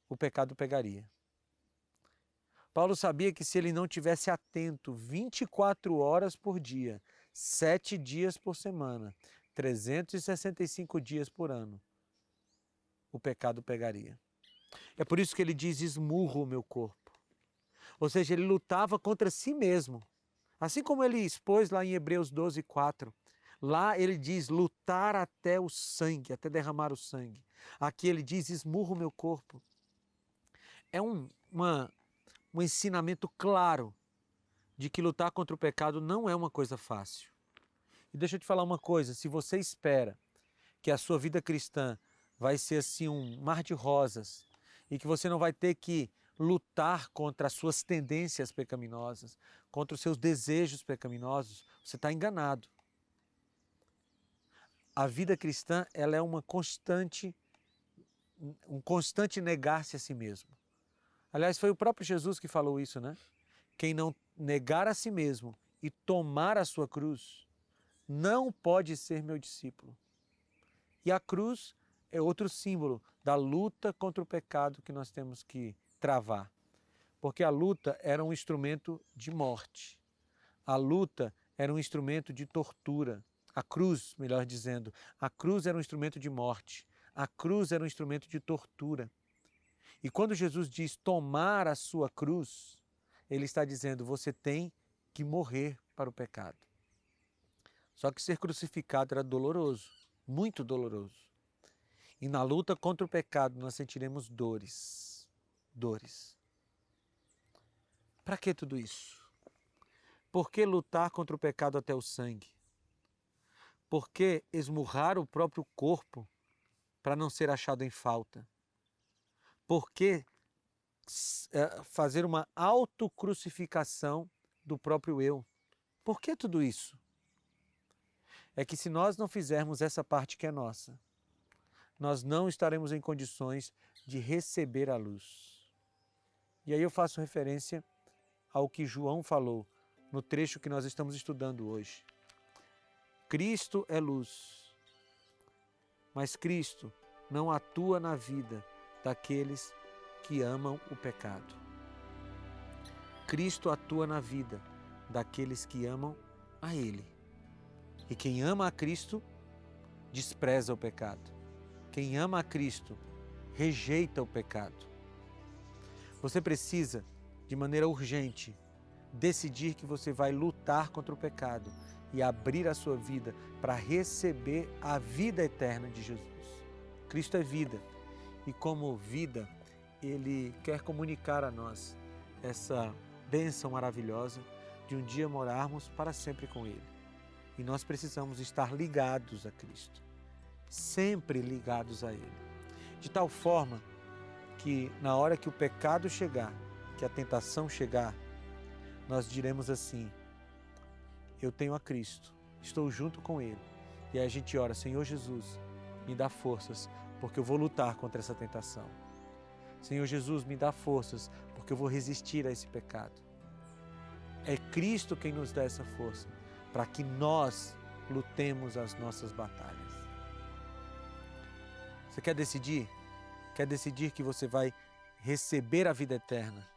Speaker 1: o pecado pegaria. Paulo sabia que se ele não tivesse atento 24 horas por dia, 7 dias por semana, 365 dias por ano, o pecado pegaria. É por isso que ele diz, esmurro o meu corpo. Ou seja, ele lutava contra si mesmo. Assim como ele expôs lá em Hebreus 12, 4. Lá ele diz, lutar até o sangue, até derramar o sangue. Aqui ele diz, esmurro o meu corpo. É um ensinamento claro de que lutar contra o pecado não é uma coisa fácil. E deixa eu te falar uma coisa, se você espera que a sua vida cristã vai ser assim um mar de rosas e que você não vai ter que lutar contra as suas tendências pecaminosas, contra os seus desejos pecaminosos, você está enganado. A vida cristã, ela é um constante negar-se a si mesmo. Aliás, foi o próprio Jesus que falou isso, né? Quem não negar a si mesmo e tomar a sua cruz, não pode ser meu discípulo. E a cruz é outro símbolo da luta contra o pecado que nós temos que travar. Porque a luta era um instrumento de morte. A luta era um instrumento de tortura. A cruz, melhor dizendo, a cruz era um instrumento de morte. A cruz era um instrumento de tortura. E quando Jesus diz tomar a sua cruz, ele está dizendo, você tem que morrer para o pecado. Só que ser crucificado era doloroso, muito doloroso. E na luta contra o pecado nós sentiremos dores. Dores. Para que tudo isso? Por que lutar contra o pecado até o sangue? Por que esmurrar o próprio corpo para não ser achado em falta? Por que fazer uma autocrucificação do próprio eu? Por que tudo isso? É que se nós não fizermos essa parte que é nossa, nós não estaremos em condições de receber a luz. E aí eu faço referência ao que João falou no trecho que nós estamos estudando hoje. Cristo é luz, mas Cristo não atua na vida daqueles que amam o pecado. Cristo atua na vida daqueles que amam a Ele. E quem ama a Cristo, despreza o pecado. Quem ama a Cristo, rejeita o pecado. Você precisa, de maneira urgente, decidir que você vai lutar contra o pecado e abrir a sua vida para receber a vida eterna de Jesus. Cristo é vida e como vida, Ele quer comunicar a nós essa bênção maravilhosa de um dia morarmos para sempre com Ele. E nós precisamos estar ligados a Cristo, sempre ligados a Ele, de tal forma que na hora que o pecado chegar, que a tentação chegar, nós diremos assim, eu tenho a Cristo, estou junto com Ele. E aí a gente ora, Senhor Jesus, me dá forças, porque eu vou lutar contra essa tentação. Senhor Jesus, me dá forças, porque eu vou resistir a esse pecado. É Cristo quem nos dá essa força, para que nós lutemos as nossas batalhas. Você quer decidir? Quer decidir que você vai receber a vida eterna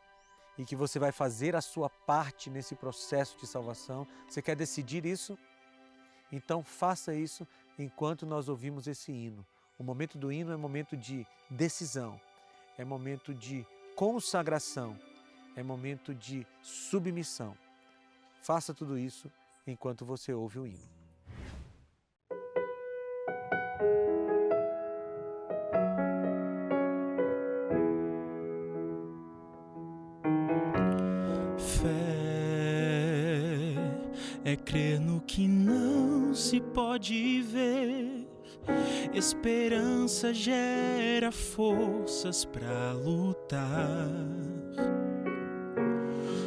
Speaker 1: e que você vai fazer a sua parte nesse processo de salvação? Você quer decidir isso? Então faça isso enquanto nós ouvimos esse hino. O momento do hino é momento de decisão, é momento de consagração, é momento de submissão. Faça tudo isso enquanto você ouve o hino.
Speaker 2: Fé é crer no que não se pode ver. Esperança gera forças pra lutar.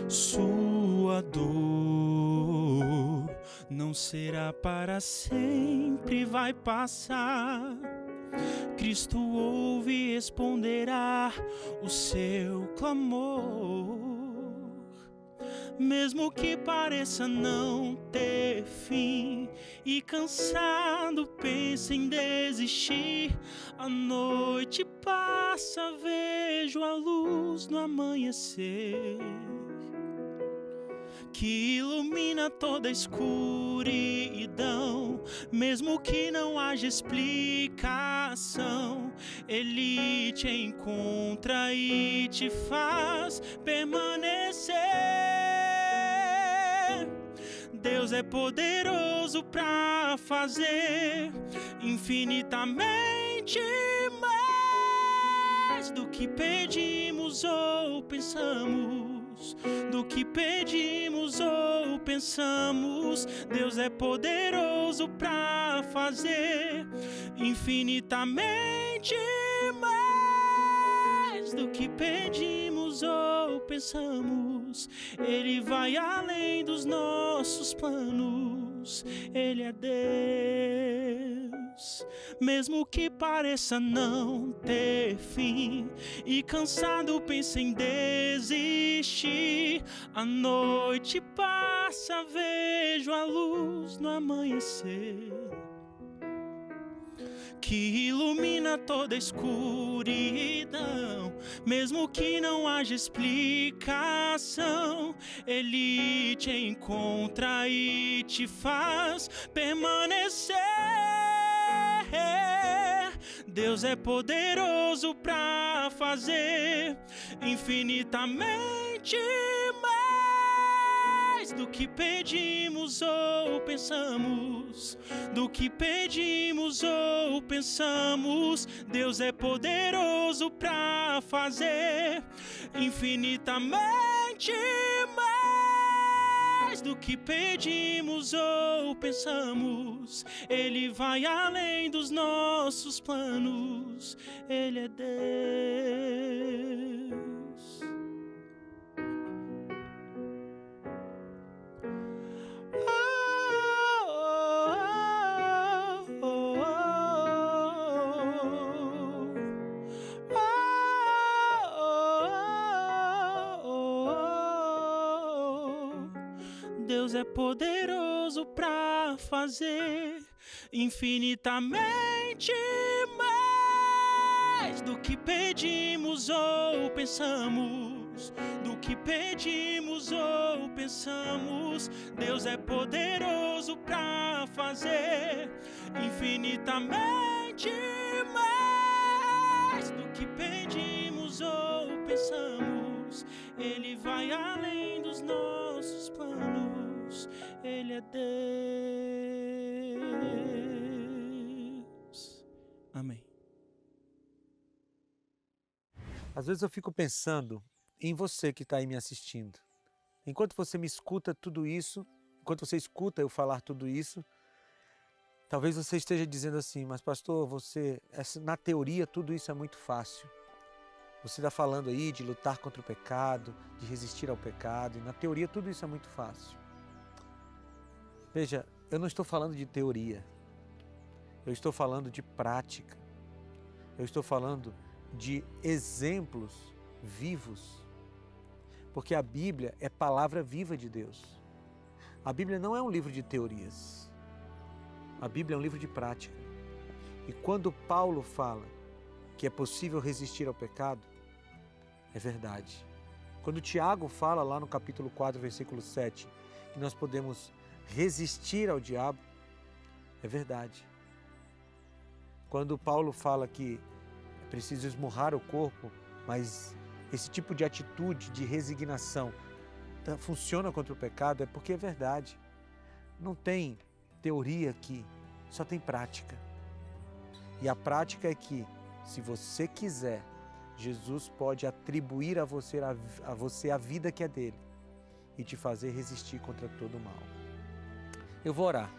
Speaker 2: Sua dor não será para sempre, vai passar. Cristo ouve e responderá o seu clamor. Mesmo que pareça não ter fim e cansado pense em desistir, a noite passa, vejo a luz no amanhecer que ilumina toda a escuridão. Mesmo que não haja explicação, Ele te encontra e te faz permanecer. Deus é poderoso pra fazer infinitamente mais do que pedimos ou pensamos. Do que pedimos ou pensamos, Deus é poderoso pra fazer infinitamente mais do que pedimos ou pensamos. Ele vai além dos nossos planos, Ele é Deus. Mesmo que pareça não ter fim e cansado pense em desistir, a noite passa, vejo a luz no amanhecer que ilumina toda a escuridão. Mesmo que não haja explicação, Ele te encontra e te faz permanecer. Deus é poderoso pra fazer infinitamente mais do que pedimos ou pensamos. Do que pedimos ou pensamos, Deus é poderoso pra fazer infinitamente mais do que pedimos ou pensamos. Ele vai além dos nossos planos, Ele é Deus. Deus é poderoso pra fazer infinitamente mais do que pedimos ou pensamos. Do que pedimos ou pensamos, Deus é poderoso pra fazer infinitamente mais do que pedimos ou pensamos. Ele vai além dos nossos planos, Ele é Deus. Amém.
Speaker 1: Às vezes eu fico pensando em você que está aí me assistindo. Enquanto você me escuta tudo isso, enquanto você escuta eu falar tudo isso, talvez você esteja dizendo assim, mas pastor, na teoria tudo isso é muito fácil. Você está falando aí de lutar contra o pecado, de resistir ao pecado, e na teoria tudo isso é muito fácil. Veja, eu não estou falando de teoria, eu estou falando de prática, eu estou falando de exemplos vivos, porque a Bíblia é palavra viva de Deus. A Bíblia não é um livro de teorias, a Bíblia é um livro de prática. E quando Paulo fala que é possível resistir ao pecado, é verdade. Quando Tiago fala lá no capítulo 4, versículo 7, que nós podemos resistir ao diabo, é verdade. Quando Paulo fala que é preciso esmurrar o corpo, mas esse tipo de atitude de resignação funciona contra o pecado, é porque é verdade. Não tem teoria aqui, só tem prática. E a prática é que, se você quiser, Jesus pode atribuir a você a vida que é dele. e te fazer resistir contra todo o mal. Eu vou orar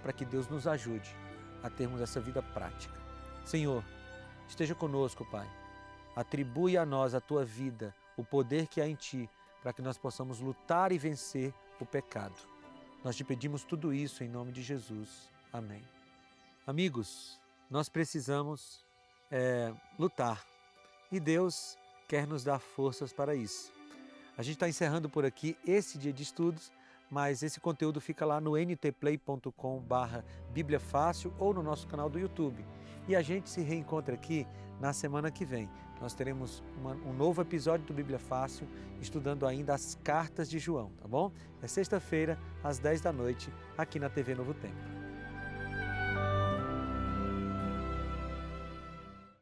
Speaker 1: para que Deus nos ajude a termos essa vida prática. Senhor, esteja conosco, Pai. Atribui a nós a Tua vida, o poder que há em Ti, para que nós possamos lutar e vencer o pecado. Nós te pedimos tudo isso em nome de Jesus. Amém. Amigos, nós precisamos lutar e Deus quer nos dar forças para isso. A gente está encerrando por aqui esse dia de estudos, mas esse conteúdo fica lá no ntplay.com/Bíblia Fácil ou no nosso canal do YouTube. E a gente se reencontra aqui na semana que vem. Nós teremos um novo episódio do Bíblia Fácil, estudando ainda as cartas de João, tá bom? É sexta-feira, às 10 da noite, aqui na TV Novo Tempo.